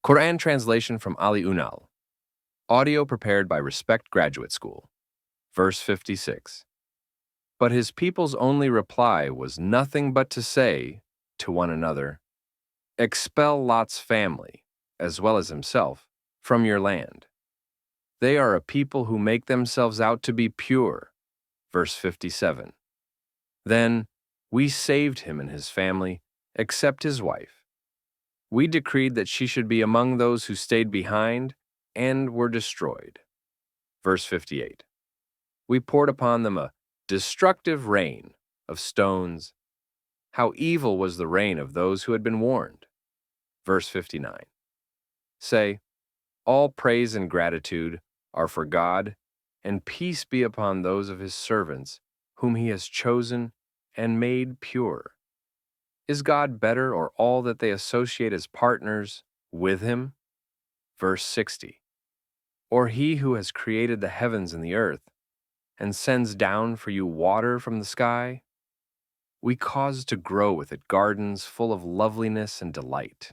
Qur'an translation from Ali Ünal. Audio prepared by Respect Graduate School. Verse 56. But his people's only reply was nothing but to say to one another, "Expel Lot's family, as well as himself, from your land. They are a people who make themselves out to be pure." Verse 57. Then we saved him and his family, except his wife. We decreed that she should be among those who stayed behind and were destroyed. Verse 58. We poured upon them a destructive rain of stones. How evil was the rain of those who had been warned. Verse 59. Say, all praise and gratitude are for God, and peace be upon those of his servants whom he has chosen and made pure. Is God better or all that they associate as partners with him? Verse 60. Or he who has created the heavens and the earth, and sends down for you water from the sky? We cause to grow with it gardens full of loveliness and delight.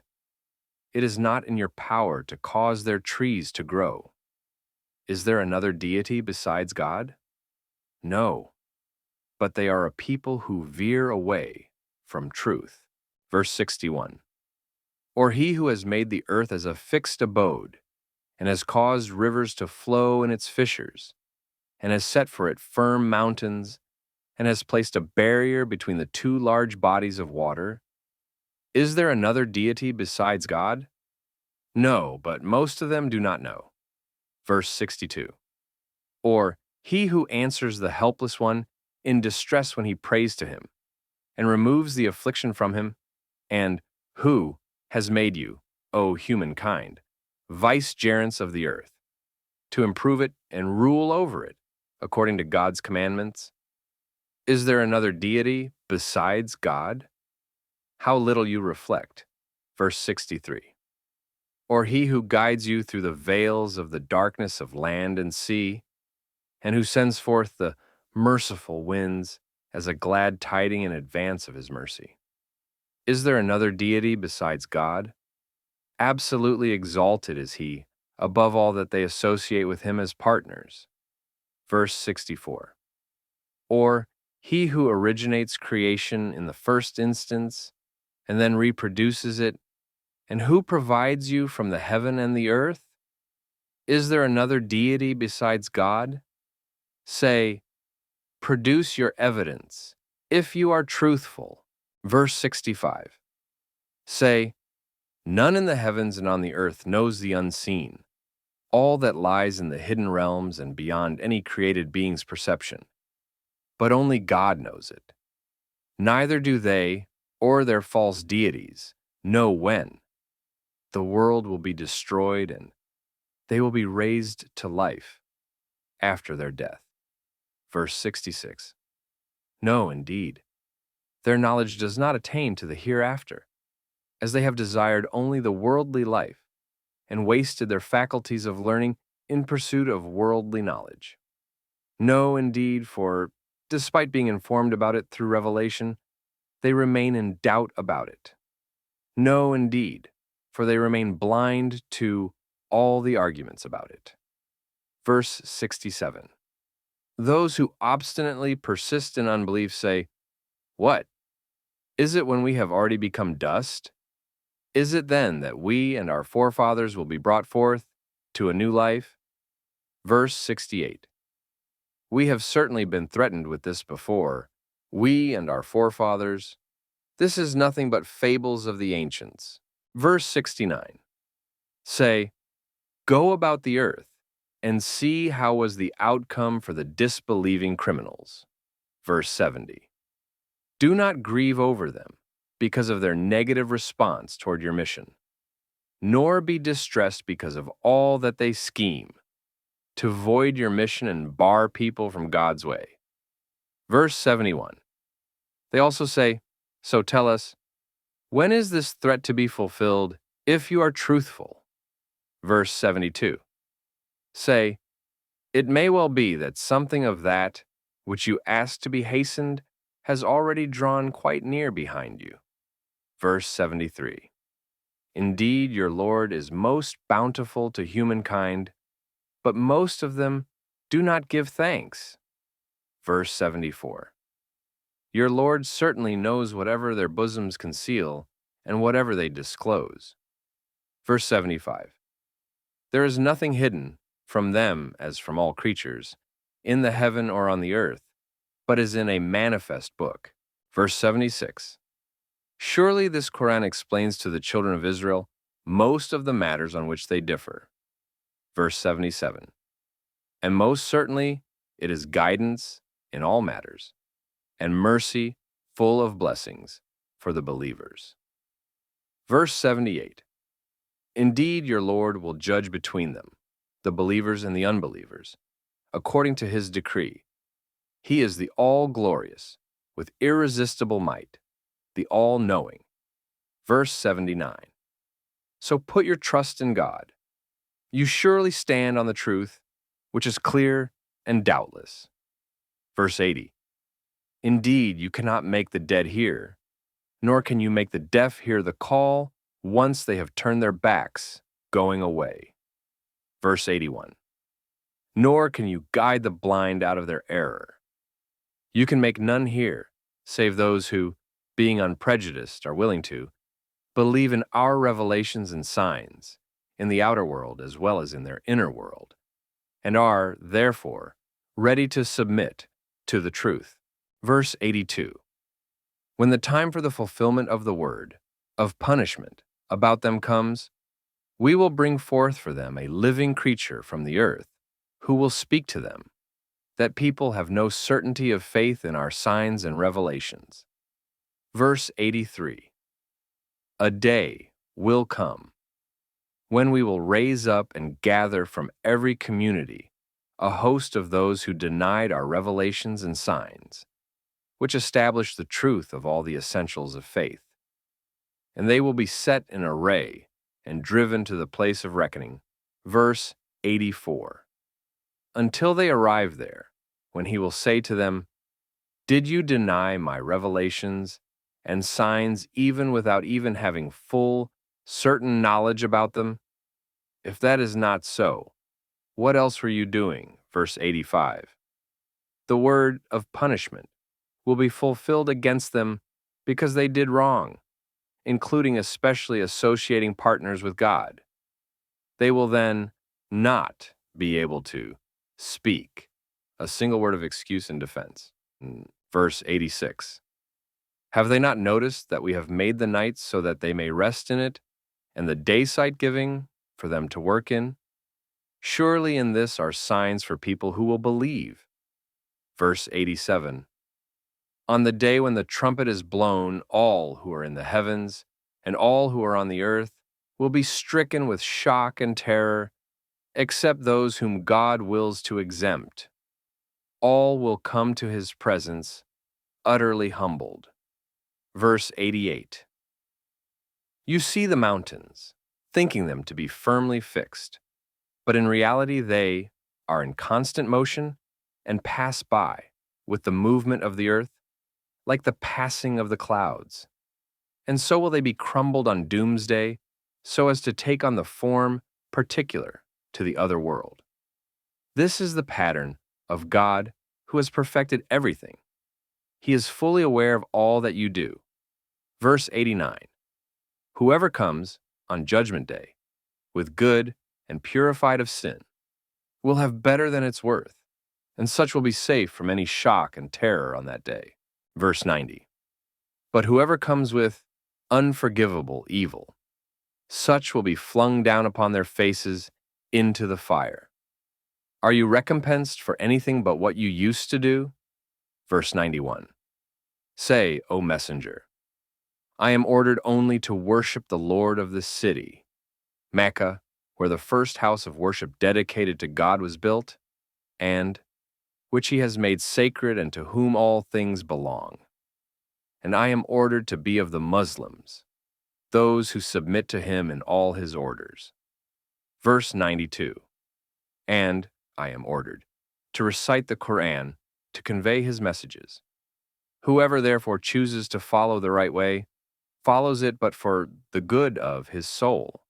It is not in your power to cause their trees to grow. Is there another deity besides God? No, but they are a people who veer away from truth. Verse 61. Or he who has made the earth as a fixed abode, and has caused rivers to flow in its fissures, and has set for it firm mountains, and has placed a barrier between the two large bodies of water. Is there another deity besides God? No, but most of them do not know. Verse 62. Or he who answers the helpless one in distress when he prays to him, and removes the affliction from him, and who has made you, O humankind, vicegerents of the earth, to improve it and rule over it, according to God's commandments? Is there another deity besides God? How little you reflect. Verse 63. Or he who guides you through the veils of the darkness of land and sea, and who sends forth the merciful winds as a glad tiding in advance of his mercy. Is there another deity besides God? Absolutely exalted is he, above all that they associate with him as partners. Verse 64. Or he who originates creation in the first instance, and then reproduces it, and who provides you from the heaven and the earth? Is there another deity besides God? Say, produce your evidence, if you are truthful. Verse 65. Say, none in the heavens and on the earth knows the unseen, all that lies in the hidden realms and beyond any created being's perception. But only God knows it. Neither do they, or their false deities, know when the world will be destroyed and they will be raised to life after their death. Verse 66. No, indeed. Their knowledge does not attain to the hereafter, as they have desired only the worldly life and wasted their faculties of learning in pursuit of worldly knowledge. No, indeed, for, despite being informed about it through revelation, they remain in doubt about it. No, indeed, for they remain blind to all the arguments about it. Verse 67. Those who obstinately persist in unbelief say, what? Is it when we have already become dust? Is it then that we and our forefathers will be brought forth to a new life? Verse 68. We have certainly been threatened with this before, we and our forefathers. This is nothing but fables of the ancients. Verse 69. Say, go about the earth and see how was the outcome for the disbelieving criminals. Verse 70. Do not grieve over them because of their negative response toward your mission, nor be distressed because of all that they scheme to void your mission and bar people from God's way. Verse 71. They also say, so tell us, when is this threat to be fulfilled if you are truthful? Verse 72. Say, it may well be that something of that which you ask to be hastened has already drawn quite near behind you. Verse 73. Indeed, your Lord is most bountiful to humankind, but most of them do not give thanks. Verse 74. Your Lord certainly knows whatever their bosoms conceal and whatever they disclose. Verse 75. There is nothing hidden from them as from all creatures, in the heaven or on the earth, but is in a manifest book. Verse 76. Surely this Qur'an explains to the children of Israel most of the matters on which they differ. Verse 77. And most certainly it is guidance in all matters, and mercy full of blessings for the believers. Verse 78. Indeed, your Lord will judge between them, the believers and the unbelievers, according to his decree. He is the all-glorious, with irresistible might, the all-knowing. Verse 79. So put your trust in God. You surely stand on the truth, which is clear and doubtless. Verse 80. Indeed, you cannot make the dead hear, nor can you make the deaf hear the call once they have turned their backs, going away. Verse 81. Nor can you guide the blind out of their error. You can make none hear, save those who, being unprejudiced, are willing to believe in our revelations and signs, in the outer world as well as in their inner world, and are, therefore, ready to submit to the truth. Verse 82. When the time for the fulfillment of the word, of punishment, about them comes, we will bring forth for them a living creature from the earth, who will speak to them, that people have no certainty of faith in our signs and revelations. Verse 83. A day will come when we will raise up and gather from every community a host of those who denied our revelations and signs, which establish the truth of all the essentials of faith. And they will be set in array and driven to the place of reckoning. Verse 84. Until they arrive there, when he will say to them, did you deny my revelations and signs even without even having full, certain knowledge about them? If that is not so, what else were you doing? Verse 85. The word of punishment will be fulfilled against them because they did wrong, including especially associating partners with God. They will then not be able to speak a single word of excuse and defense. Verse 86. Have they not noticed that we have made the night so that they may rest in it, and the day sight-giving for them to work in? Surely in this are signs for people who will believe. Verse 87. On the day when the trumpet is blown, all who are in the heavens and all who are on the earth will be stricken with shock and terror, except those whom God wills to exempt. All will come to his presence, utterly humbled. Verse 88. You see the mountains, thinking them to be firmly fixed, but in reality they are in constant motion and pass by with the movement of the earth, like the passing of the clouds. And so will they be crumbled on doomsday, so as to take on the form particular to the other world. This is the pattern of God who has perfected everything. He is fully aware of all that you do. Verse 89. Whoever comes on judgment day with good and purified of sin will have better than its worth, and such will be safe from any shock and terror on that day. Verse 90. But whoever comes with unforgivable evil, such will be flung down upon their faces into the fire. Are you recompensed for anything but what you used to do? Verse 91. Say, O messenger, I am ordered only to worship the Lord of the city, Mecca, where the first house of worship dedicated to God was built, and which he has made sacred and to whom all things belong. And I am ordered to be of the Muslims, those who submit to him in all his orders. Verse 92. And I am ordered to recite the Qur'an to convey his messages. Whoever therefore chooses to follow the right way, follows it but for the good of his soul.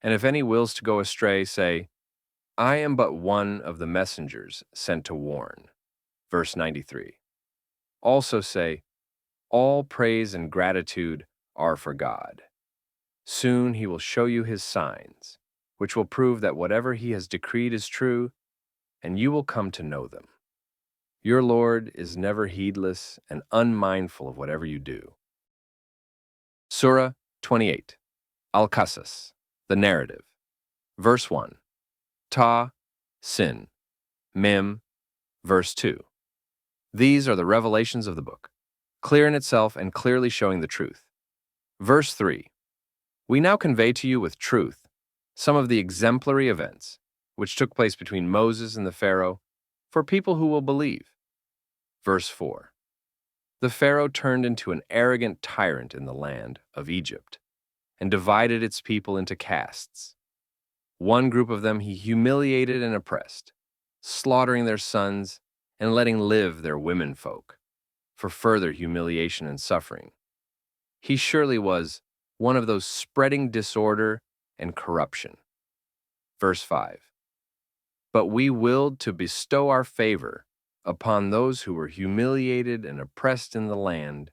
And if any wills to go astray, say, I am but one of the messengers sent to warn. Verse 93. Also say, all praise and gratitude are for God. Soon he will show you his signs, which will prove that whatever he has decreed is true, and you will come to know them. Your Lord is never heedless and unmindful of whatever you do. Surah 28. Al-Qasas, the narrative. Verse 1. Ta, Sin, Mim, verse 2. These are the revelations of the book, clear in itself and clearly showing the truth. Verse 3. We now convey to you with truth some of the exemplary events which took place between Moses and the Pharaoh for people who will believe. Verse 4. The Pharaoh turned into an arrogant tyrant in the land of Egypt and divided its people into castes. One group of them he humiliated and oppressed, slaughtering their sons and letting live their womenfolk for further humiliation and suffering. He surely was one of those spreading disorder and corruption. Verse 5. But we willed to bestow our favor upon those who were humiliated and oppressed in the land,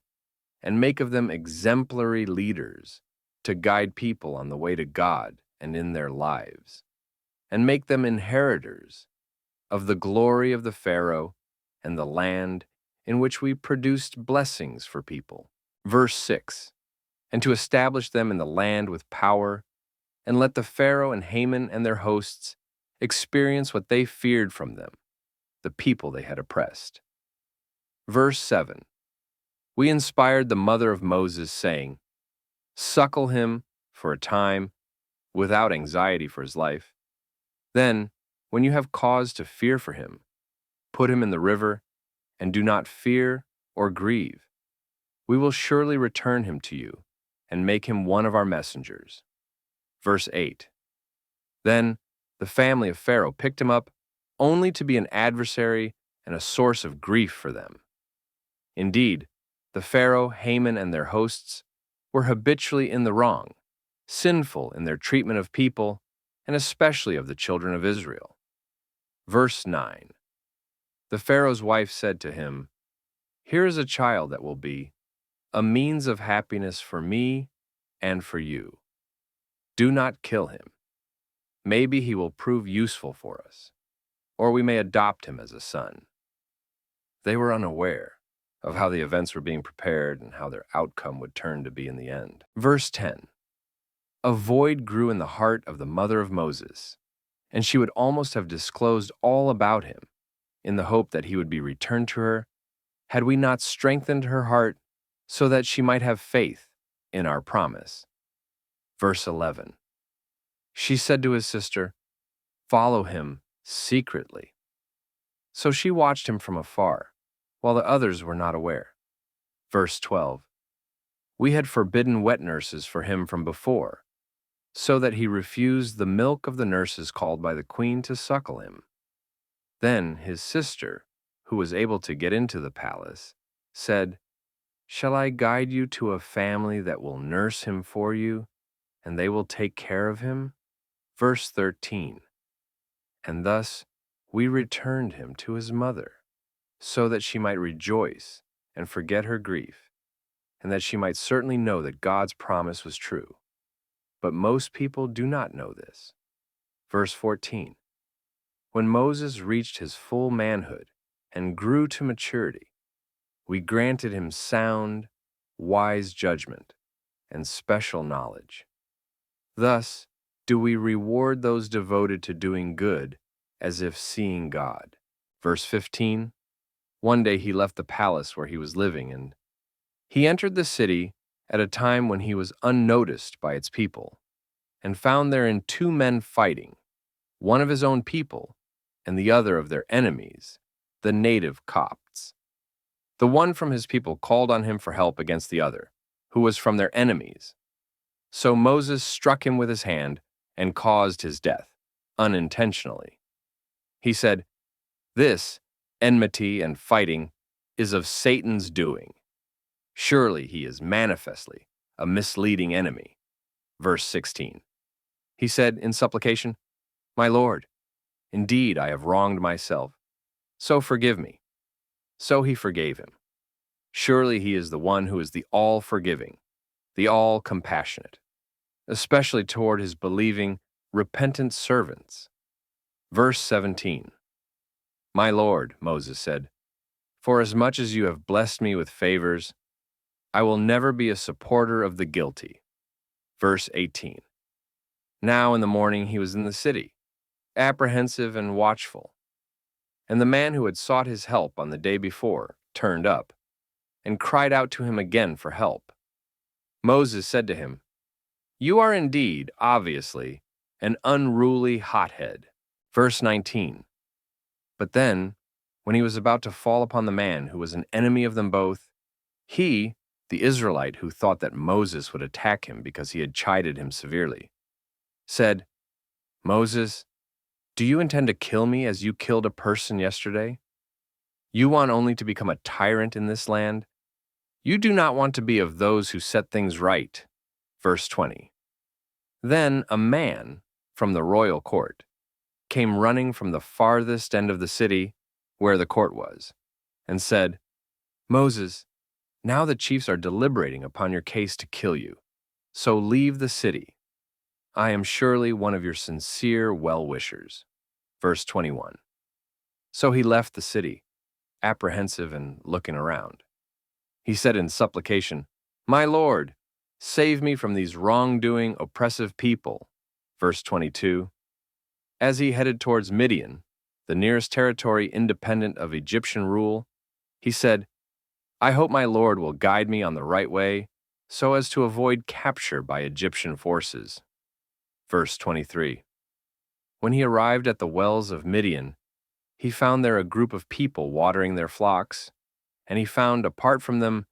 and make of them exemplary leaders to guide people on the way to God and in their lives, and make them inheritors of the glory of the Pharaoh and the land in which we produced blessings for people. Verse 6. And to establish them in the land with power, and let the Pharaoh and Haman and their hosts experience what they feared from them, the people they had oppressed. Verse 7. We inspired the mother of Moses, saying, suckle him for a time, without anxiety for his life. Then, when you have cause to fear for him, put him in the river, and do not fear or grieve. We will surely return him to you, and make him one of our messengers. Verse 8. Then the family of Pharaoh picked him up, only to be an adversary and a source of grief for them. Indeed, the Pharaoh, Haman, and their hosts were habitually in the wrong, sinful in their treatment of people, and especially of the children of Israel. Verse 9. The Pharaoh's wife said to him, here is a child that will be a means of happiness for me and for you. Do not kill him. Maybe he will prove useful for us, or we may adopt him as a son. They were unaware of how the events were being prepared and how their outcome would turn to be in the end. Verse 10. A void grew in the heart of the mother of Moses, and she would almost have disclosed all about him in the hope that he would be returned to her, had we not strengthened her heart so that she might have faith in our promise. Verse 11. She said to his sister, follow him secretly. So she watched him from afar, while the others were not aware. Verse 12. We had forbidden wet nurses for him from before, so that he refused the milk of the nurses called by the queen to suckle him. Then his sister, who was able to get into the palace, said, shall I guide you to a family that will nurse him for you, and they will take care of him? Verse 13. And thus we returned him to his mother, so that she might rejoice and forget her grief, and that she might certainly know that God's promise was true. But most people do not know this. Verse 14. When Moses reached his full manhood and grew to maturity, we granted him sound, wise judgment, and special knowledge. Thus do we reward those devoted to doing good as if seeing God. Verse 15. One day he left the palace where he was living, and he entered the city at a time when he was unnoticed by its people, and found therein two men fighting, one of his own people and the other of their enemies, the native Copts. The one from his people called on him for help against the other, who was from their enemies. So Moses struck him with his hand and caused his death, unintentionally. He said, this enmity and fighting is of Satan's doing. Surely he is manifestly a misleading enemy. Verse 16. He said in supplication, "My Lord, indeed I have wronged myself, so forgive me." So he forgave him. Surely he is the one who is the all-forgiving, the all-compassionate, especially toward his believing, repentant servants. Verse 17. "My Lord," Moses said, "for as much as you have blessed me with favors, I will never be a supporter of the guilty." Verse 18. Now in the morning he was in the city, apprehensive and watchful. And the man who had sought his help on the day before turned up, and cried out to him again for help. Moses said to him, "You are indeed, obviously, an unruly hothead." Verse 19. But then, when he was about to fall upon the man who was an enemy of them both, he, the Israelite who thought that Moses would attack him because he had chided him severely, said, "Moses, do you intend to kill me as you killed a person yesterday? You want only to become a tyrant in this land? You do not want to be of those who set things right." Verse 20. Then a man from the royal court came running from the farthest end of the city where the court was, and said, "Moses, now the chiefs are deliberating upon your case to kill you, so leave the city. I am surely one of your sincere well-wishers." Verse 21. So he left the city, apprehensive and looking around. He said in supplication, "My Lord, save me from these wrongdoing, oppressive people." Verse 22. As he headed towards Midian, the nearest territory independent of Egyptian rule, he said, "I hope my Lord will guide me on the right way so as to avoid capture by Egyptian forces." Verse 23. When he arrived at the wells of Midian, he found there a group of people watering their flocks, and he found apart from them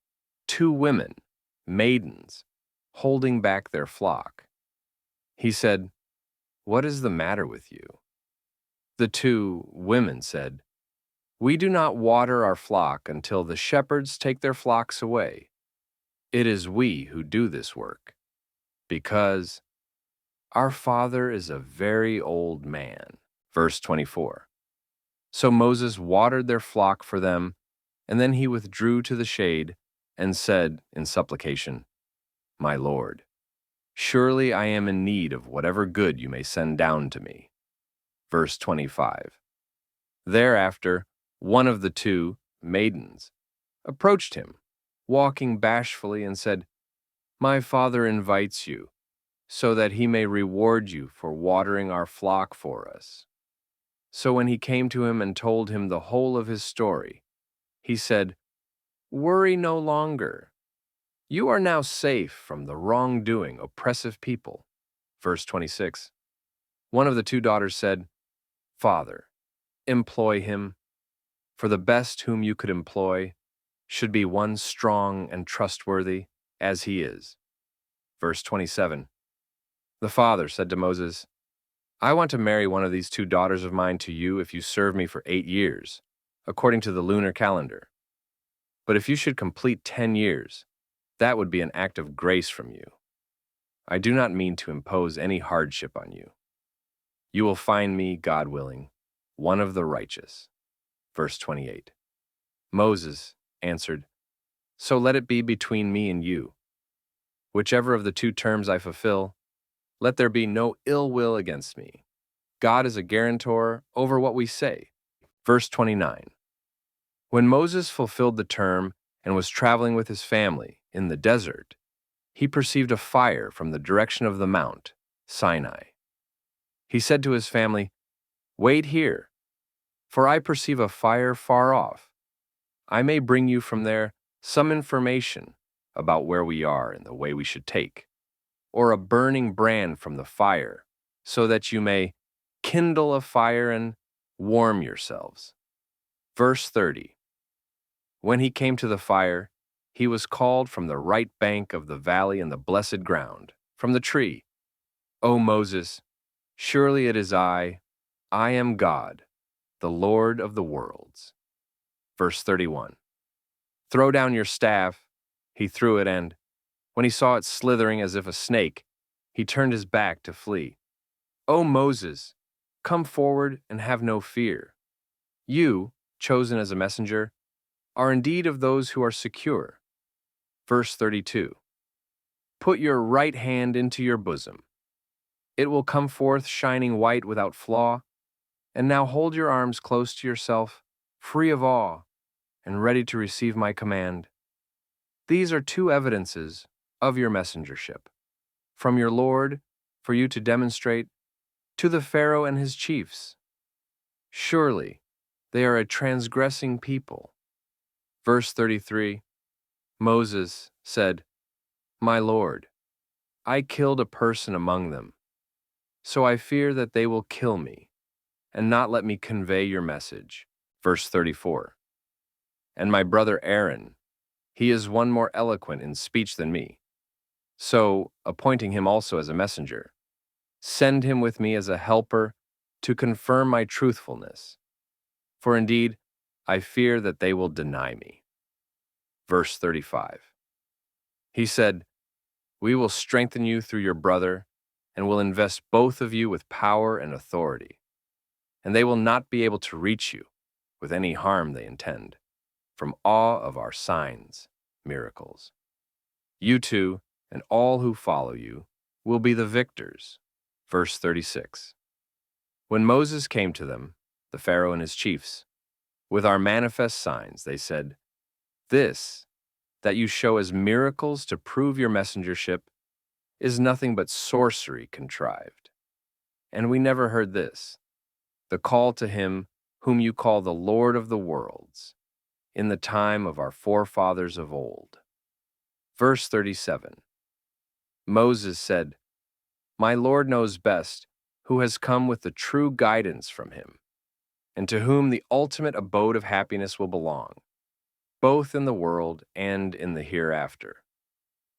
2 women, maidens, holding back their flock. He said, "What is the matter with you?" The 2 women said, "We do not water our flock until the shepherds take their flocks away. It is we who do this work, because our father is a very old man." Verse 24. So Moses watered their flock for them, and then he withdrew to the shade and said in supplication, "My Lord, surely I am in need of whatever good you may send down to me." Verse 25. Thereafter, one of the 2 maidens approached him, walking bashfully, and said, "My father invites you, so that he may reward you for watering our flock for us." So when he came to him and told him the whole of his story, he said, "Worry no longer. You are now safe from the wrongdoing, oppressive people." Verse 26. One of the 2 daughters said, "Father, employ him, for the best whom you could employ should be one strong and trustworthy, as he is." Verse 27. The father said to Moses, "I want to marry one of these 2 daughters of mine to you if you serve me for 8 years, according to the lunar calendar. But if you should complete 10 years, that would be an act of grace from you. I do not mean to impose any hardship on you. You will find me, God willing, one of the righteous." Verse 28. Moses answered, "So let it be between me and you. Whichever of the 2 terms I fulfill, let there be no ill will against me. God is a guarantor over what we say." Verse 29. When Moses fulfilled the term and was traveling with his family in the desert, he perceived a fire from the direction of the mount, Sinai. He said to his family, "Wait here, for I perceive a fire far off. I may bring you from there some information about where we are and the way we should take, or a burning brand from the fire, so that you may kindle a fire and warm yourselves." Verse 30. When he came to the fire, he was called from the right bank of the valley in the blessed ground, from the tree, "O Moses, surely it is I am God, the Lord of the worlds." Verse 31. "Throw down your staff." He threw it, and When he saw it slithering as if a snake, he turned his back to flee. "O Moses, come forward and have no fear. You, chosen as a messenger, are indeed of those who are secure." Verse 32. "Put your right hand into your bosom. It will come forth shining white without flaw. And now hold your arms close to yourself, free of awe, and ready to receive my command. These are two evidences of your messengership, from your Lord, for you to demonstrate to the Pharaoh and his chiefs. Surely they are a transgressing people." Verse 33, Moses said, "My Lord, I killed a person among them, so I fear that they will kill me and not let me convey your message." Verse 34, "And my brother Aaron, he is one more eloquent in speech than me. So, appointing him also as a messenger, send him with me as a helper to confirm my truthfulness. For indeed, I fear that they will deny me." Verse 35, he said, "We will strengthen you through your brother and will invest both of you with power and authority. And they will not be able to reach you with any harm they intend, from awe of our signs, miracles. You two and all who follow you will be the victors." Verse 36, "When Moses came to them, the Pharaoh and his chiefs, with our manifest signs, they said, 'This, that you show as miracles to prove your messengership, is nothing but sorcery contrived. And we never heard this, the call to him whom you call the Lord of the worlds, in the time of our forefathers of old.'" Verse 37, Moses said, "My Lord knows best who has come with the true guidance from him, and to whom the ultimate abode of happiness will belong, both in the world and in the hereafter.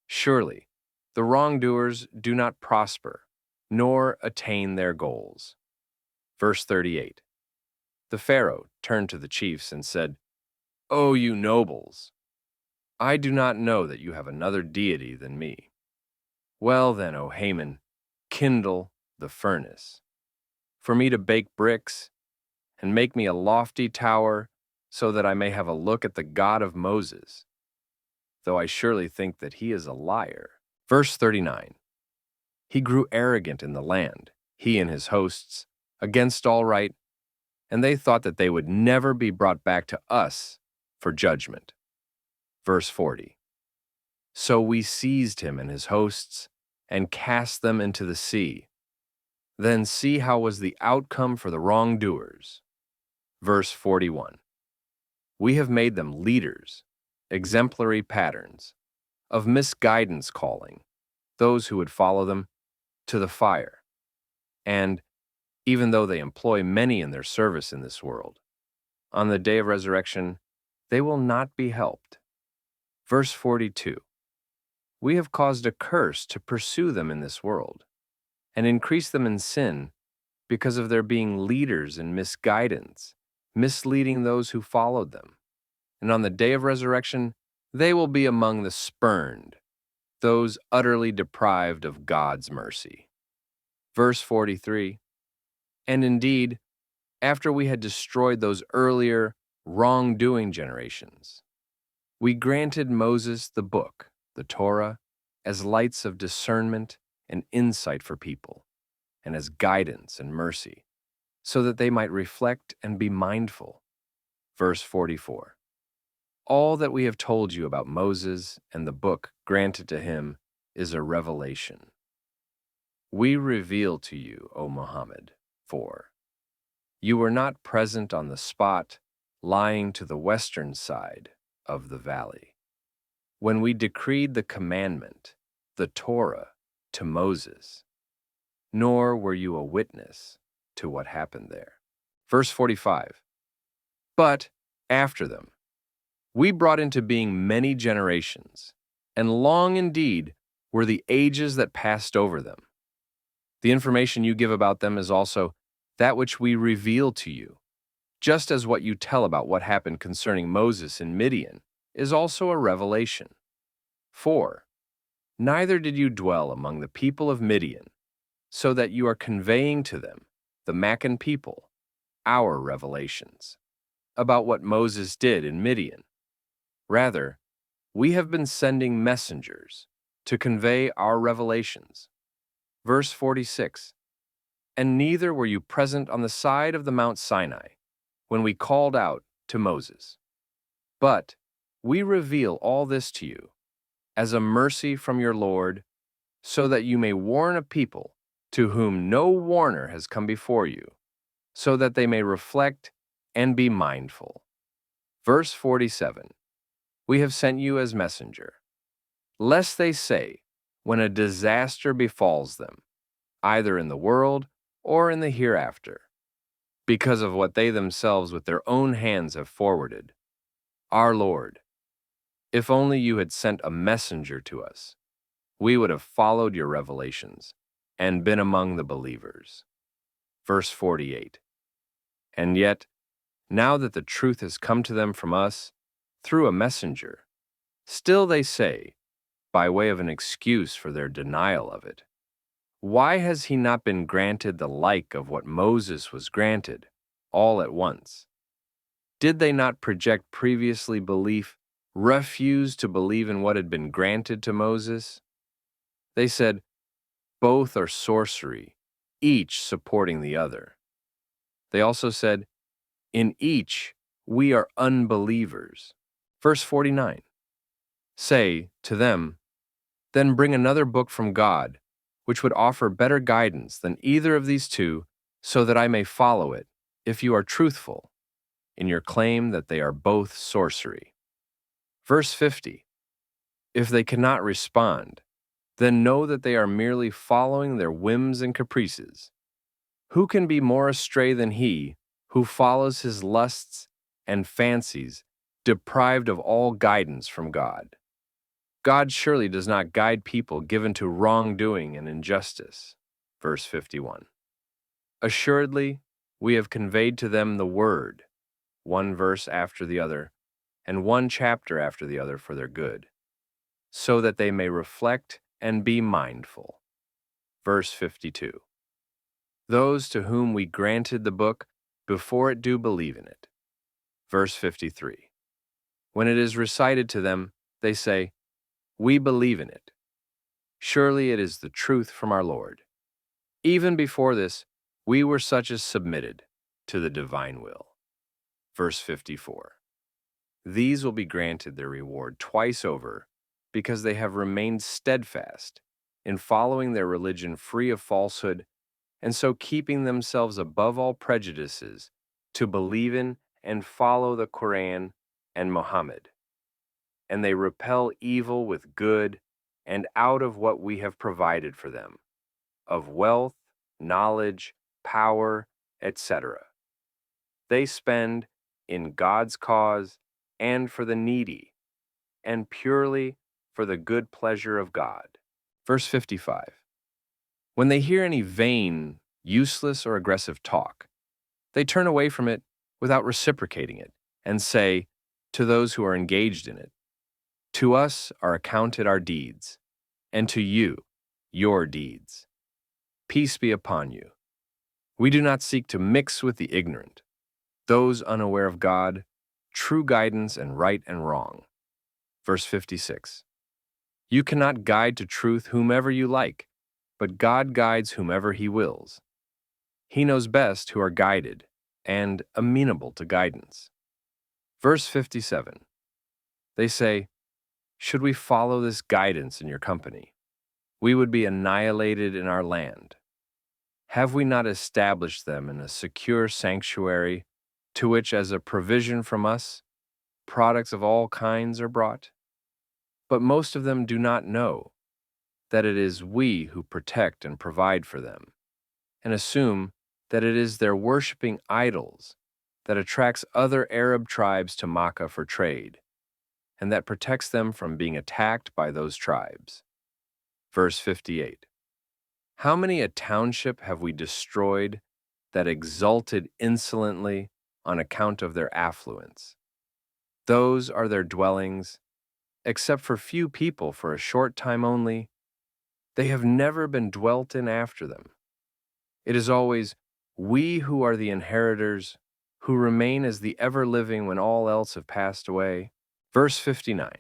Surely, the wrongdoers do not prosper, nor attain their goals." Verse 38, the Pharaoh turned to the chiefs and said, "O you nobles, I do not know that you have another deity than me. Well then, O Haman, kindle the furnace, for me to bake bricks, and make me a lofty tower, so that I may have a look at the God of Moses, though I surely think that he is a liar." Verse 39, he grew arrogant in the land, he and his hosts, against all right, and they thought that they would never be brought back to us for judgment. Verse 40, so we seized him and his hosts and cast them into the sea. Then see how was the outcome for the wrongdoers. Verse 41, we have made them leaders, exemplary patterns, of misguidance calling those who would follow them to the fire. And even though they employ many in their service in this world, on the day of resurrection, they will not be helped. Verse 42, we have caused a curse to pursue them in this world, and increase them in sin because of their being leaders in misguidance, misleading those who followed them. And on the day of resurrection, they will be among the spurned, those utterly deprived of God's mercy. Verse 43, and indeed, after we had destroyed those earlier, wrongdoing generations, we granted Moses the book, the Torah, as lights of discernment and insight for people, and as guidance and mercy, so that they might reflect and be mindful. Verse 44, all that we have told you about Moses and the book granted to him is a revelation. We reveal to you, O Muhammad, for you were not present on the spot lying to the western side of the valley, when we decreed the commandment, the Torah, to Moses, nor were you a witness to what happened there. Verse 45, but after them, we brought into being many generations, and long indeed were the ages that passed over them. The information you give about them is also that which we reveal to you, just as what you tell about what happened concerning Moses in Midian is also a revelation. For Neither did you dwell among the people of Midian, so that you are conveying to them, the Maccan people, our revelations about what Moses did in Midian. Rather, we have been sending messengers to convey our revelations. Verse 46. And neither were you present on the side of the Mount Sinai when we called out to Moses. But we reveal all this to you as a mercy from your Lord, so that you may warn a people to whom no warner has come before you, so that they may reflect and be mindful. Verse 47. We have sent you as messenger, lest they say, when a disaster befalls them, either in the world or in the hereafter, because of what they themselves with their own hands have forwarded. Our Lord, if only you had sent a messenger to us, we would have followed your revelations and been among the believers. Verse 48. And yet, now that the truth has come to them from us through a messenger, still they say, by way of an excuse for their denial of it, why has he not been granted the like of what Moses was granted, all at once? Did they not project previously belief, refuse to believe in what had been granted to Moses? They said, both are sorcery, each supporting the other. They also said, in each we are unbelievers. Verse 49. Say to them, then bring another book from God, which would offer better guidance than either of these two, so that I may follow it, if you are truthful in your claim that they are both sorcery. Verse 50. If they cannot respond, then know that they are merely following their whims and caprices. Who can be more astray than he who follows his lusts and fancies, deprived of all guidance from God? God surely does not guide people given to wrongdoing and injustice. Verse 51. Assuredly, we have conveyed to them the word, one verse after the other, and one chapter after the other for their good, so that they may reflect and be mindful. Verse 52. Those to whom we granted the book before it do believe in it. Verse 53. When it is recited to them, they say, we believe in it. Surely it is the truth from our Lord. Even before this, we were such as submitted to the divine will. Verse 54. These will be granted their reward twice over, because they have remained steadfast in following their religion free of falsehood, and so keeping themselves above all prejudices to believe in and follow the Qur'an and Muhammad. And they repel evil with good, and out of what we have provided for them, of wealth, knowledge, power, etc. They spend in God's cause and for the needy, and purely for the good pleasure of God. Verse 55. When they hear any vain, useless, or aggressive talk, they turn away from it without reciprocating it, and say to those who are engaged in it, to us are accounted our deeds, and to you your deeds. Peace be upon you. We do not seek to mix with the ignorant, those unaware of God, true guidance and right and wrong. Verse 56. You cannot guide to truth whomever you like, but God guides whomever he wills. He knows best who are guided and amenable to guidance. Verse 57. They say, should we follow this guidance in your company, we would be annihilated in our land. Have we not established them in a secure sanctuary, to which, as a provision from us, products of all kinds are brought? But most of them do not know that it is we who protect and provide for them, and assume that it is their worshipping idols that attracts other Arab tribes to Makkah for trade, and that protects them from being attacked by those tribes. Verse 58. How many a township have we destroyed that exulted insolently on account of their affluence? Those are their dwellings, except for few people for a short time only, they have never been dwelt in after them. It is always we who are the inheritors, who remain as the ever-living when all else have passed away. Verse 59.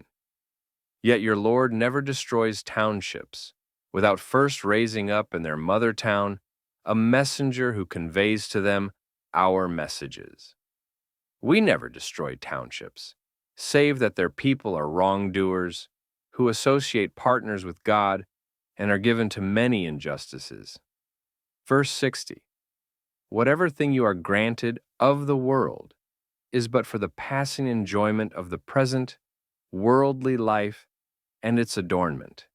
Yet your Lord never destroys townships without first raising up in their mother town a messenger who conveys to them our messages. We never destroy townships, save that their people are wrongdoers, who associate partners with God and are given to many injustices. Verse 60. Whatever thing you are granted of the world is but for the passing enjoyment of the present worldly life and its adornment,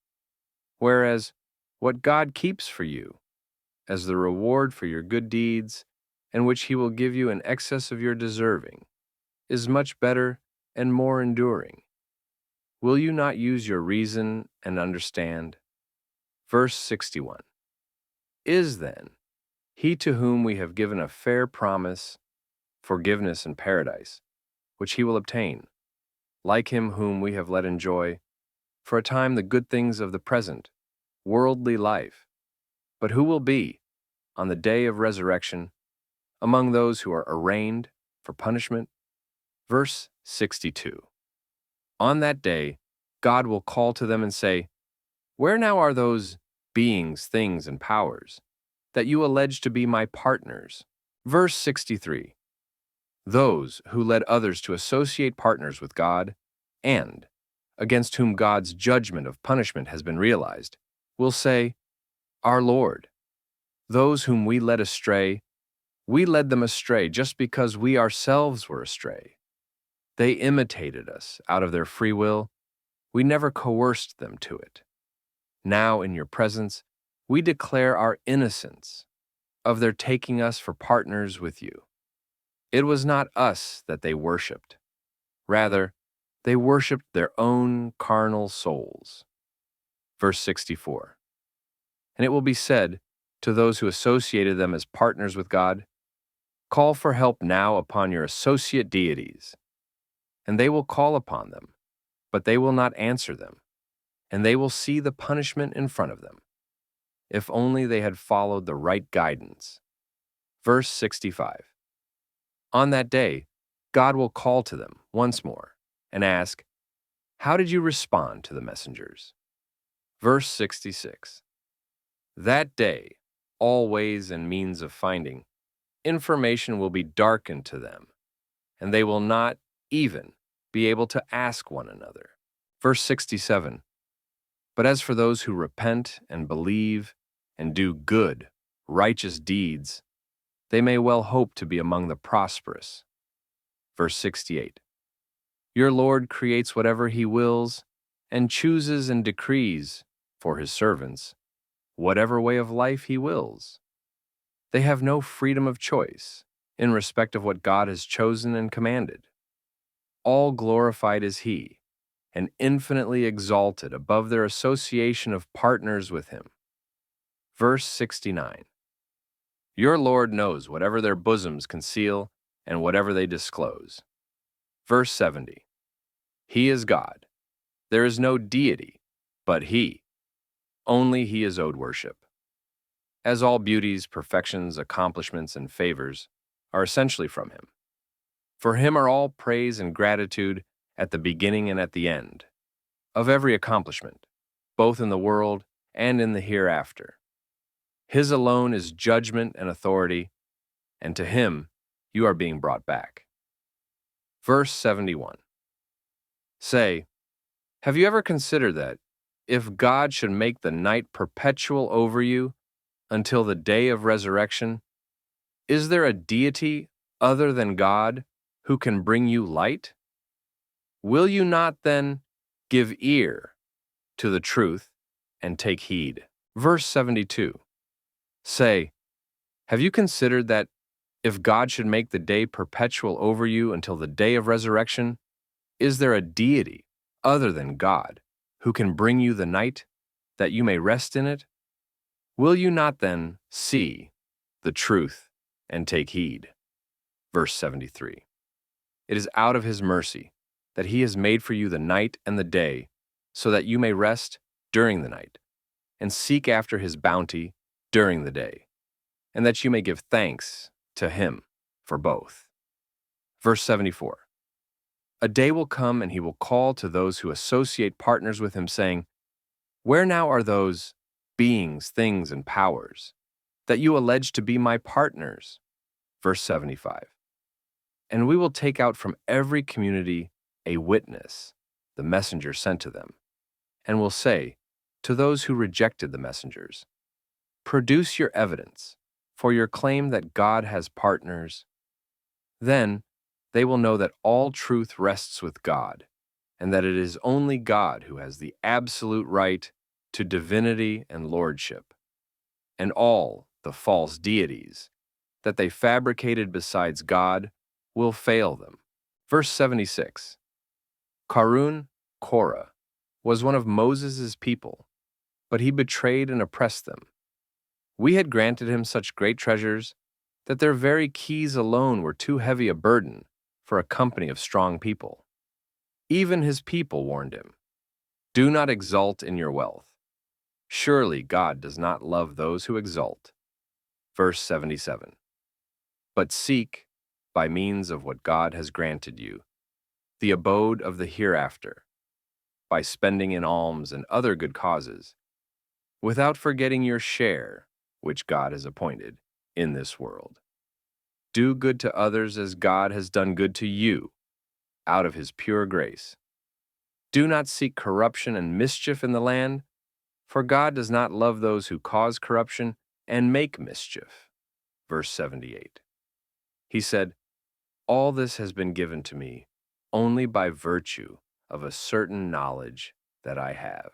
whereas what God keeps for you as the reward for your good deeds, and which he will give you in excess of your deserving, is much better and more enduring. Will you not use your reason and understand? Verse 61. Is then he to whom we have given a fair promise, forgiveness and paradise, which he will obtain, like him whom we have let enjoy, for a time the good things of the present, worldly life, but who will be, on the day of resurrection, among those who are arraigned for punishment? Verse 62. On that day, God will call to them and say, where now are those beings, things, and powers that you allege to be my partners? Verse 63. Those who led others to associate partners with God, and against whom God's judgment of punishment has been realized, will say, our Lord, those whom we led astray, we led them astray just because we ourselves were astray. They imitated us out of their free will. We never coerced them to it. Now, in your presence, we declare our innocence of their taking us for partners with you. It was not us that they worshipped. Rather, they worshipped their own carnal souls. Verse 64. And it will be said to those who associated them as partners with God, call for help now upon your associate deities. And they will call upon them, but they will not answer them, and they will see the punishment in front of them, if only they had followed the right guidance. Verse 65. On that day, God will call to them once more and ask, how did you respond to the messengers? Verse 66. That day, all ways and means of finding information will be darkened to them, and they will not even be able to ask one another. Verse 67. But as for those who repent and believe and do good, righteous deeds, they may well hope to be among the prosperous. Verse 68. Your Lord creates whatever he wills and chooses and decrees for his servants whatever way of life he wills. They have no freedom of choice in respect of what God has chosen and commanded. All glorified is he, and infinitely exalted above their association of partners with him. Verse 69. Your Lord knows whatever their bosoms conceal and whatever they disclose. Verse 70. He is God. There is no deity but he. Only he is owed worship. As all beauties, perfections, accomplishments, and favors are essentially from him. For him are all praise and gratitude at the beginning and at the end of every accomplishment, both in the world and in the hereafter. His alone is judgment and authority, and to him you are being brought back. Verse 71. Say, have you ever considered that, if God should make the night perpetual over you until the day of resurrection, is there a deity other than God who can bring you light? Will you not then give ear to the truth and take heed? Verse 72. Say, have you considered that if God should make the day perpetual over you until the day of resurrection, is there a deity other than God who can bring you the night that you may rest in it? Will you not then see the truth and take heed? Verse 73. It is out of his mercy that he has made for you the night and the day, so that you may rest during the night, and seek after his bounty during the day, and that you may give thanks to him for both. Verse 74. A day will come and he will call to those who associate partners with him, saying, Where now are those beings, things, and powers that you allege to be my partners? Verse 75. And we will take out from every community a witness, the messenger sent to them, and will say to those who rejected the messengers, Produce your evidence for your claim that God has partners. Then they will know that all truth rests with God, and that it is only God who has the absolute right to divinity and lordship, and all the false deities that they fabricated besides God will fail them. Verse 76. Korah, was one of Moses' people, but he betrayed and oppressed them. We had granted him such great treasures that their very keys alone were too heavy a burden for a company of strong people. Even his people warned him, Do not exult in your wealth. Surely God does not love those who exult. Verse 77. But seek, by means of what God has granted you, the abode of the hereafter, by spending in alms and other good causes, without forgetting your share, which God has appointed in this world. Do good to others as God has done good to you, out of his pure grace. Do not seek corruption and mischief in the land, for God does not love those who cause corruption and make mischief. Verse 78. He said, All this has been given to me only by virtue of a certain knowledge that I have.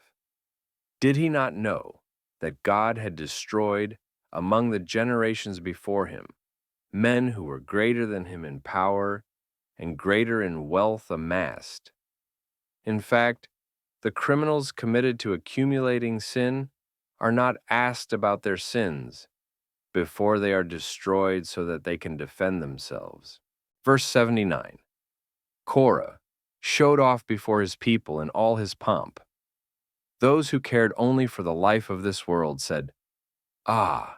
Did he not know that God had destroyed among the generations before him men who were greater than him in power and greater in wealth amassed? In fact, the criminals committed to accumulating sin are not asked about their sins before they are destroyed so that they can defend themselves. Verse 79. Korah showed off before his people in all his pomp. Those who cared only for the life of this world said, Ah,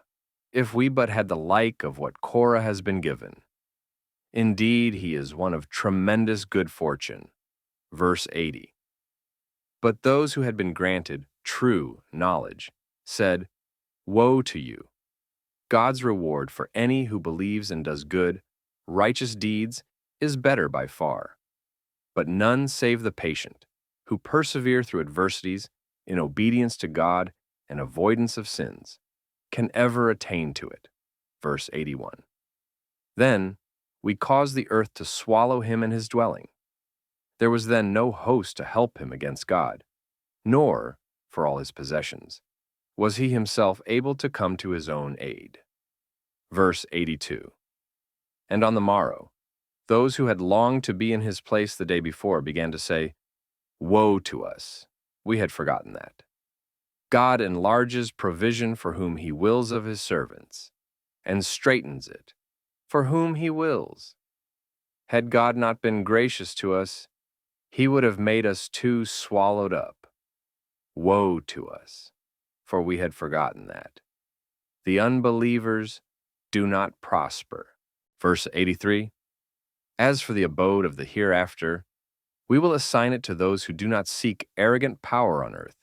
if we but had the like of what Korah has been given. Indeed, he is one of tremendous good fortune. Verse 80. But those who had been granted true knowledge said, Woe to you! God's reward for any who believes and does good, righteous deeds, is better by far. But none save the patient, who persevere through adversities in obedience to God and avoidance of sins, can ever attain to it. Verse 81. Then we caused the earth to swallow him and his dwelling. There was then no host to help him against God, nor, for all his possessions, was he himself able to come to his own aid. Verse 82. And on the morrow, those who had longed to be in his place the day before began to say, Woe to us! We had forgotten that. God enlarges provision for whom he wills of his servants, and straightens it for whom he wills. Had God not been gracious to us, he would have made us too swallowed up. Woe to us, for we had forgotten that. The unbelievers do not prosper. Verse 83. As for the abode of the hereafter, we will assign it to those who do not seek arrogant power on earth,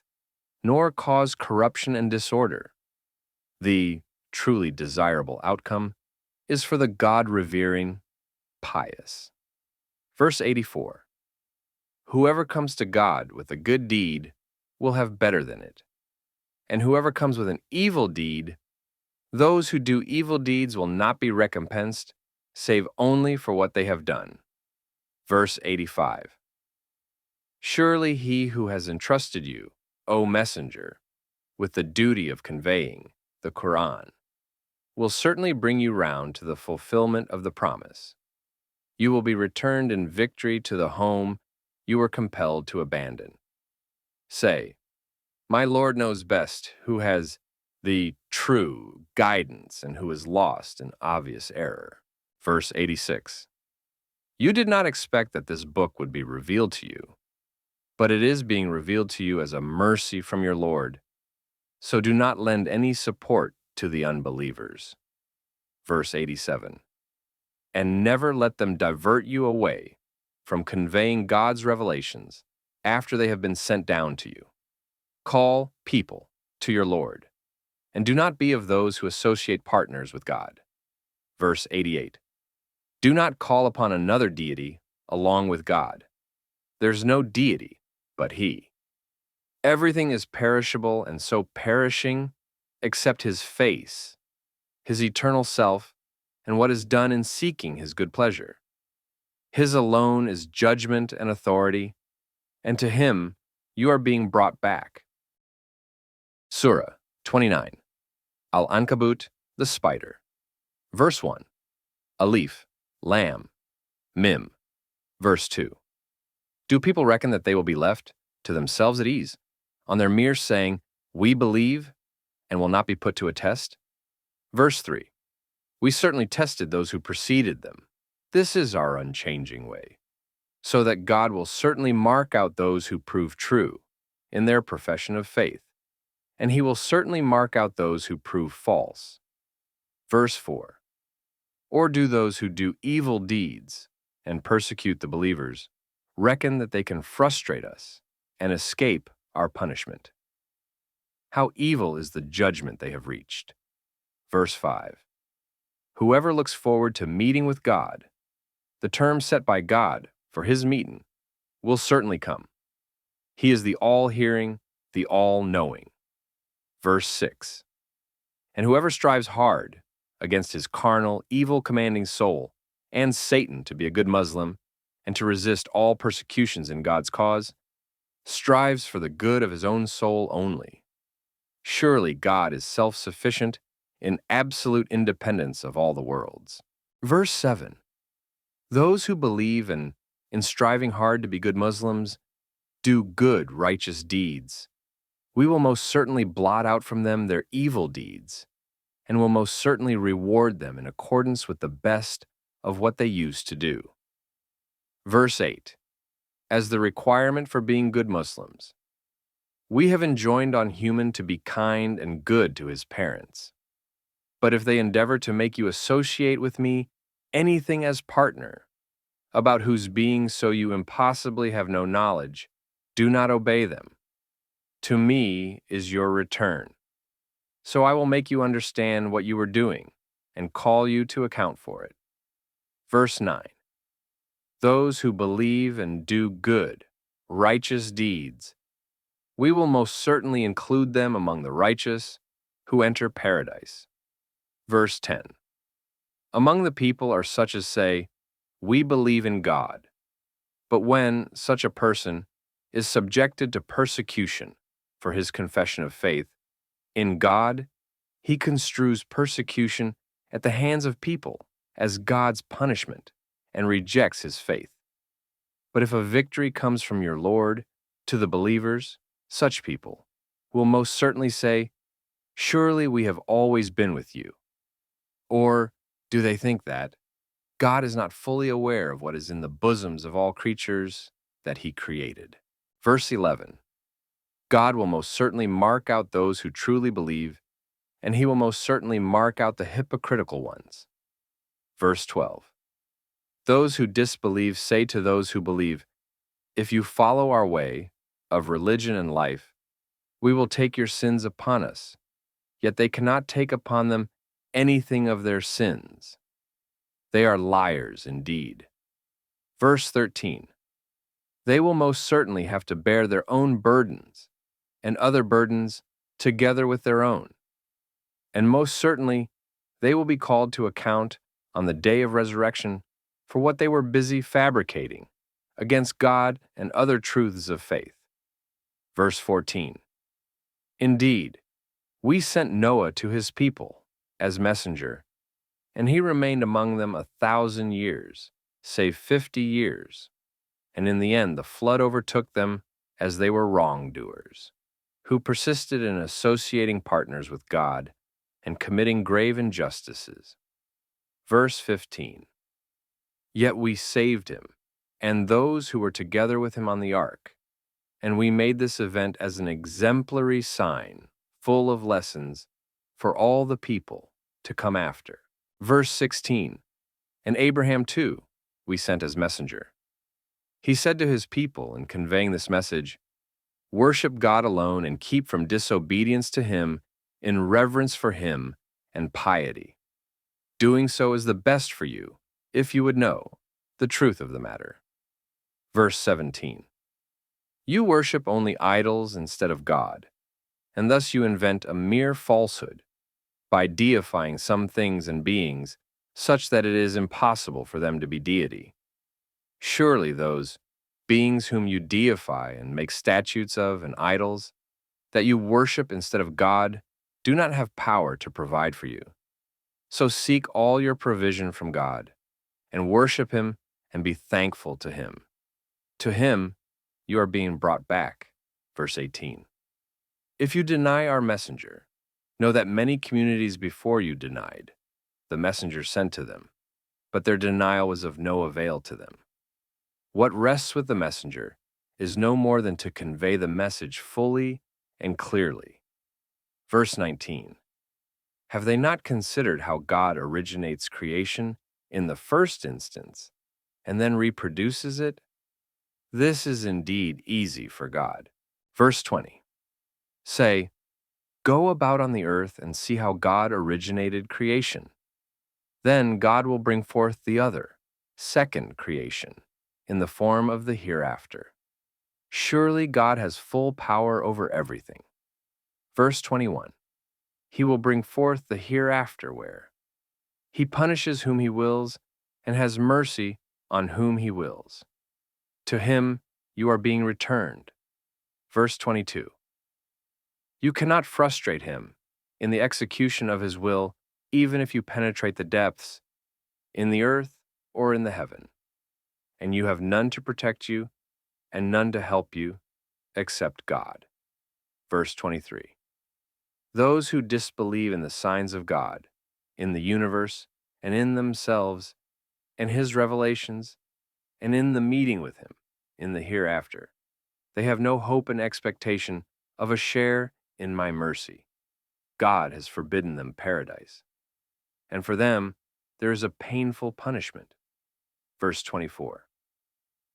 nor cause corruption and disorder. The truly desirable outcome is for the God-revering, pious. Verse 84. Whoever comes to God with a good deed will have better than it, and whoever comes with an evil deed, those who do evil deeds will not be recompensed, save only for what they have done. Verse 85. Surely he who has entrusted you, O messenger, with the duty of conveying the Qur'an, will certainly bring you round to the fulfillment of the promise. You will be returned in victory to the home you were compelled to abandon. Say, My Lord knows best who has the true guidance and who is lost in obvious error. Verse 86. You did not expect that this book would be revealed to you, but it is being revealed to you as a mercy from your Lord. So do not lend any support to the unbelievers. Verse 87. And never let them divert you away from conveying God's revelations after they have been sent down to you. Call people to your Lord, and do not be of those who associate partners with God. Verse 88. Do not call upon another deity along with God. There's no deity but He. Everything is perishable and so perishing except His face, His eternal self, and what is done in seeking His good pleasure. His alone is judgment and authority, and to Him you are being brought back. Surah 29. Al-Ankabut, the Spider. Verse 1. Alif, Lam, Mim. Verse 2. Do people reckon that they will be left to themselves at ease, on their mere saying, "We believe," and will not be put to a test? Verse 3. We certainly tested those who preceded them. This is our unchanging way, so that God will certainly mark out those who prove true in their profession of faith, and He will certainly mark out those who prove false. Verse 4. Or do those who do evil deeds and persecute the believers reckon that they can frustrate us and escape our punishment? How evil is the judgment they have reached. Verse 5. Whoever looks forward to meeting with God, the term set by God for His meeting, will certainly come. He is the all-hearing, the all-knowing. Verse 6. And whoever strives hard against his carnal, evil-commanding soul and Satan to be a good Muslim and to resist all persecutions in God's cause, strives for the good of his own soul only. Surely God is self-sufficient in absolute independence of all the worlds. Verse 7. Those who believe and, in striving hard to be good Muslims, do good, righteous deeds, we will most certainly blot out from them their evil deeds, and will most certainly reward them in accordance with the best of what they used to do. Verse 8. As the requirement for being good Muslims, we have enjoined on human to be kind and good to his parents. But if they endeavor to make you associate with me anything as partner, about whose being so you impossibly have no knowledge, do not obey them. To me is your return. So I will make you understand what you were doing and call you to account for it. Verse 9. Those who believe and do good, righteous deeds, we will most certainly include them among the righteous who enter paradise. Verse 10. Among the people are such as say, "We believe in God," but when such a person is subjected to persecution for his confession of faith, in God, he construes persecution at the hands of people as God's punishment and rejects his faith. But if a victory comes from your Lord to the believers, such people will most certainly say, "Surely we have always been with you." Or do they think that God is not fully aware of what is in the bosoms of all creatures that He created? Verse 11. God will most certainly mark out those who truly believe, and He will most certainly mark out the hypocritical ones. Verse 12. Those who disbelieve say to those who believe, "If you follow our way of religion and life, we will take your sins upon us," yet they cannot take upon them anything of their sins. They are liars indeed. Verse 13. They will most certainly have to bear their own burdens and other burdens together with their own. And most certainly they will be called to account on the day of resurrection for what they were busy fabricating against God and other truths of faith. Verse 14. Indeed, we sent Noah to his people as messenger, and he remained among them 1,000 years, save 50 years. And in the end the flood overtook them as they were wrongdoers, who persisted in associating partners with God and committing grave injustices. Verse 15. Yet we saved him, and those who were together with him on the ark, and we made this event as an exemplary sign, full of lessons, for all the people to come after. Verse 16, and Abraham too we sent as messenger. He said to his people in conveying this message, worship God alone and keep from disobedience to him in reverence for him and piety. Doing so is the best for you, if you would know the truth of the matter. Verse 17. You worship only idols instead of God, and thus you invent a mere falsehood by deifying some things and beings such that it is impossible for them to be deity. Surely those beings whom you deify and make statues of and idols that you worship instead of God do not have power to provide for you. So seek all your provision from God and worship him and be thankful to him. To him you are being brought back. Verse 18. If you deny our messenger, know that many communities before you denied the messenger sent to them, but their denial was of no avail to them. What rests with the messenger is no more than to convey the message fully and clearly. Verse 19. Have they not considered how God originates creation in the first instance and then reproduces it? This is indeed easy for God. Verse 20. Say, go about on the earth and see how God originated creation. Then God will bring forth the other, second creation, in the form of the hereafter. Surely God has full power over everything. Verse 21. He will bring forth the hereafter where he punishes whom he wills and has mercy on whom he wills. To him you are being returned. Verse 22. You cannot frustrate him in the execution of his will, even if you penetrate the depths, in the earth or in the heaven. And you have none to protect you and none to help you except God. Verse 23. Those who disbelieve in the signs of God, in the universe, and in themselves, and his revelations, and in the meeting with him, in the hereafter, they have no hope and expectation of a share in my mercy. God has forbidden them paradise. And for them, there is a painful punishment. Verse 24.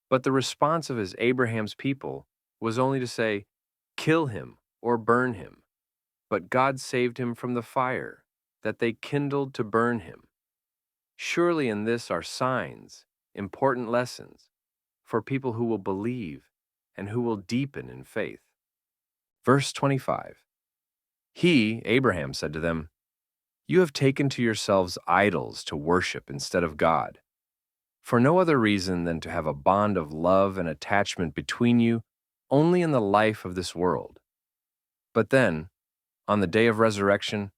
But the response of his Abraham's people was only to say, kill him or burn him. But God saved him from the fire that they kindled to burn him. Surely in this are signs, important lessons, for people who will believe and who will deepen in faith. Verse 25. He, Abraham, said to them, you have taken to yourselves idols to worship instead of God, for no other reason than to have a bond of love and attachment between you only in the life of this world. But then, on the day of resurrection,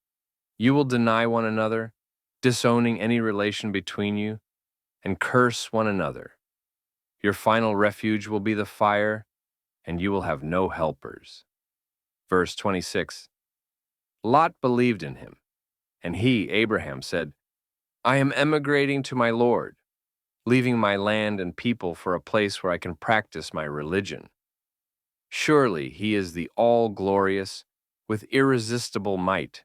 you will deny one another, disowning any relation between you, and curse one another. Your final refuge will be the fire, and you will have no helpers. Verse 26. Lot believed in him, and he, Abraham, said, I am emigrating to my Lord, leaving my land and people for a place where I can practice my religion. Surely he is the all-glorious, with irresistible might.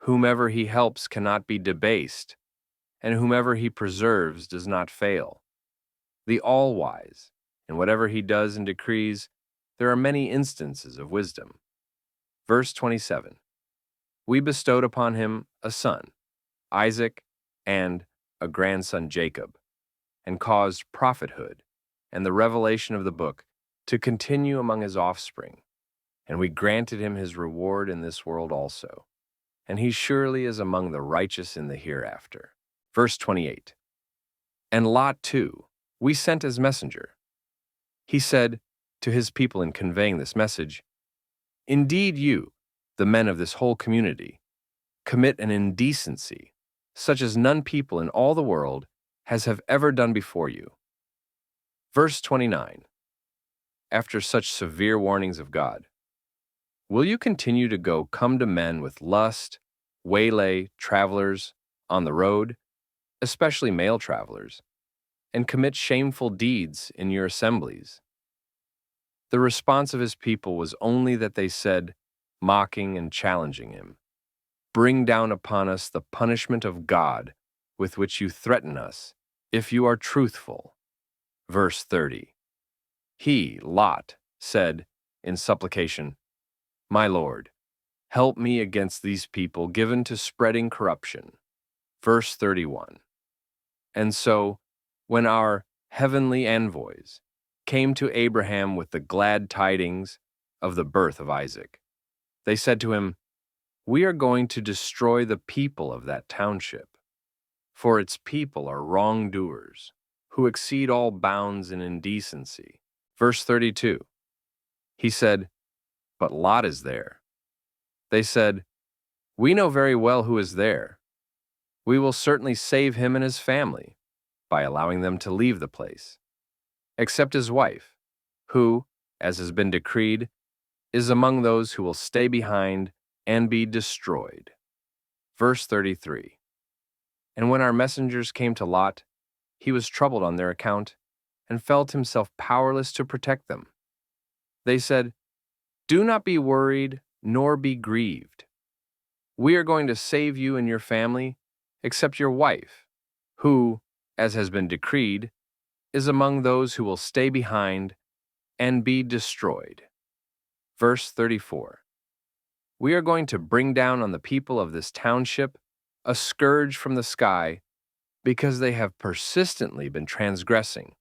Whomever he helps cannot be debased, and whomever he preserves does not fail. The all-wise, in whatever he does and decrees, there are many instances of wisdom. Verse 27. We bestowed upon him a son, Isaac, and a grandson, Jacob, and caused prophethood and the revelation of the book to continue among his offspring. And we granted him his reward in this world also, and he surely is among the righteous in the hereafter. Verse 28. And Lot too, we sent as messenger. He said to his people in conveying this message, indeed you, the men of this whole community, commit an indecency such as none people in all the world have ever done before you. Verse 29. After such severe warnings of God, will you continue to come to men with lust, waylay travelers on the road, especially male travelers, and commit shameful deeds in your assemblies. The response of his people was only that they said, mocking and challenging him, "Bring down upon us the punishment of God with which you threaten us, if you are truthful." Verse 30. He, Lot, said in supplication, "My Lord, help me against these people given to spreading corruption." Verse 31. And so, when our heavenly envoys came to Abraham with the glad tidings of the birth of Isaac, they said to him, "We are going to destroy the people of that township, for its people are wrongdoers, who exceed all bounds in indecency." Verse 32. He said, "But Lot is there." They said, "We know very well who is there. We will certainly save him and his family by allowing them to leave the place, except his wife, who, as has been decreed, is among those who will stay behind and be destroyed." Verse 33. And when our messengers came to Lot, he was troubled on their account and felt himself powerless to protect them. They said, "Do not be worried nor be grieved. We are going to save you and your family, except your wife, who, as has been decreed, is among those who will stay behind and be destroyed." Verse 34. We are going to bring down on the people of this township a scourge from the sky, because they have persistently been transgressing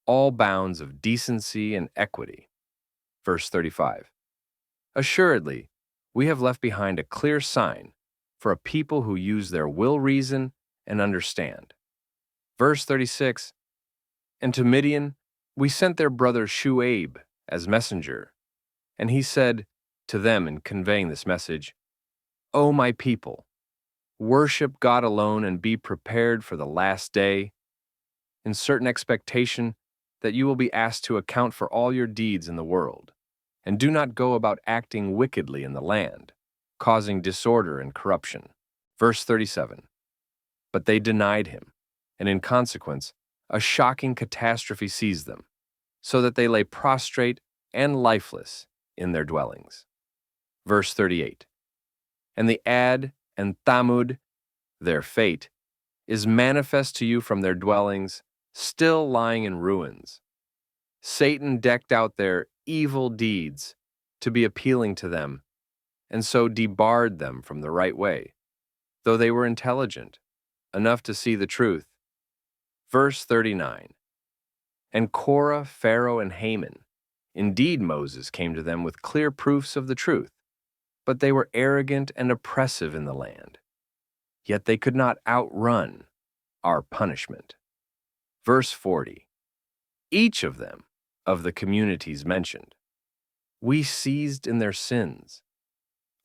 all bounds of decency and equity. Verse 35. Assuredly, we have left behind a clear sign for a people who use their will reason and understand. Verse 36. And to Midian we sent their brother Shu'aib as messenger, and he said to them in conveying this message, "O my people, worship God alone and be prepared for the last day, in certain expectation that you will be asked to account for all your deeds in the world, and do not go about acting wickedly in the land, causing disorder and corruption." Verse 37. But they denied him, and in consequence, a shocking catastrophe seized them, so that they lay prostrate and lifeless in their dwellings. Verse 38. And the Ad and Thamud, their fate, is manifest to you from their dwellings, still lying in ruins. Satan decked out their evil deeds to be appealing to them, and so debarred them from the right way, though they were intelligent enough to see the truth. Verse 39. And Korah, Pharaoh, and Haman, indeed Moses came to them with clear proofs of the truth, but they were arrogant and oppressive in the land. Yet they could not outrun our punishment. Verse 40. Each of them, of the communities mentioned, we seized in their sins.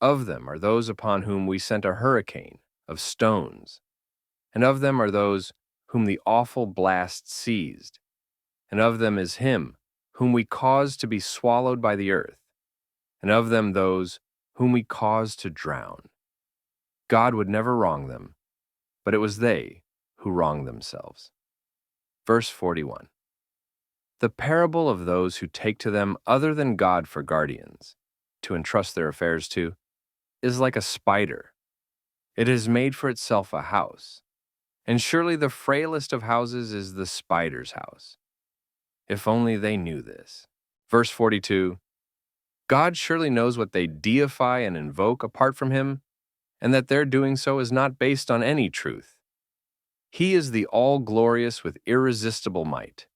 Of them are those upon whom we sent a hurricane of stones, and of them are those whom the awful blast seized, and of them is him whom we caused to be swallowed by the earth, and of them those whom we caused to drown. God would never wrong them, but it was they who wronged themselves. Verse 41. The parable of those who take to them other than God for guardians, to entrust their affairs to, is like a spider. It has made for itself a house, and surely the frailest of houses is the spider's house. If only they knew this. Verse 42. God surely knows what they deify and invoke apart from him, and that their doing so is not based on any truth. He is the all-glorious with irresistible might,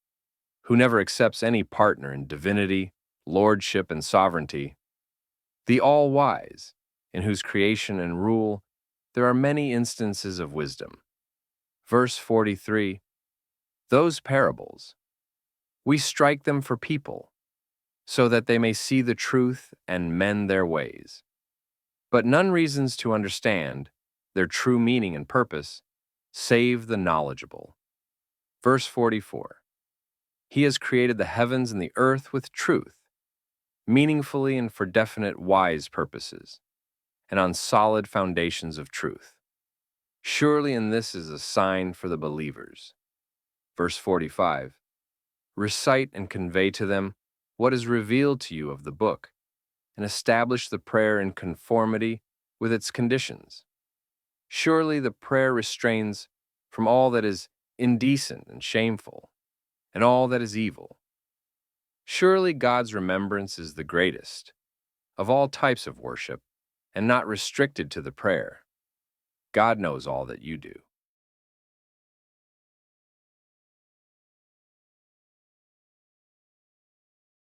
who never accepts any partner in divinity, lordship, and sovereignty. The all-wise, in whose creation and rule there are many instances of wisdom. Verse 43. Those parables, we strike them for people, so that they may see the truth and mend their ways. But none reasons to understand their true meaning and purpose, save the knowledgeable. Verse 44. He has created the heavens and the earth with truth, meaningfully and for definite wise purposes, and on solid foundations of truth. Surely in this is a sign for the believers. Verse 45. Recite and convey to them what is revealed to you of the book, and establish the prayer in conformity with its conditions. Surely the prayer restrains from all that is indecent and shameful, and all that is evil. Surely God's remembrance is the greatest of all types of worship, and not restricted to the prayer. God knows all that you do.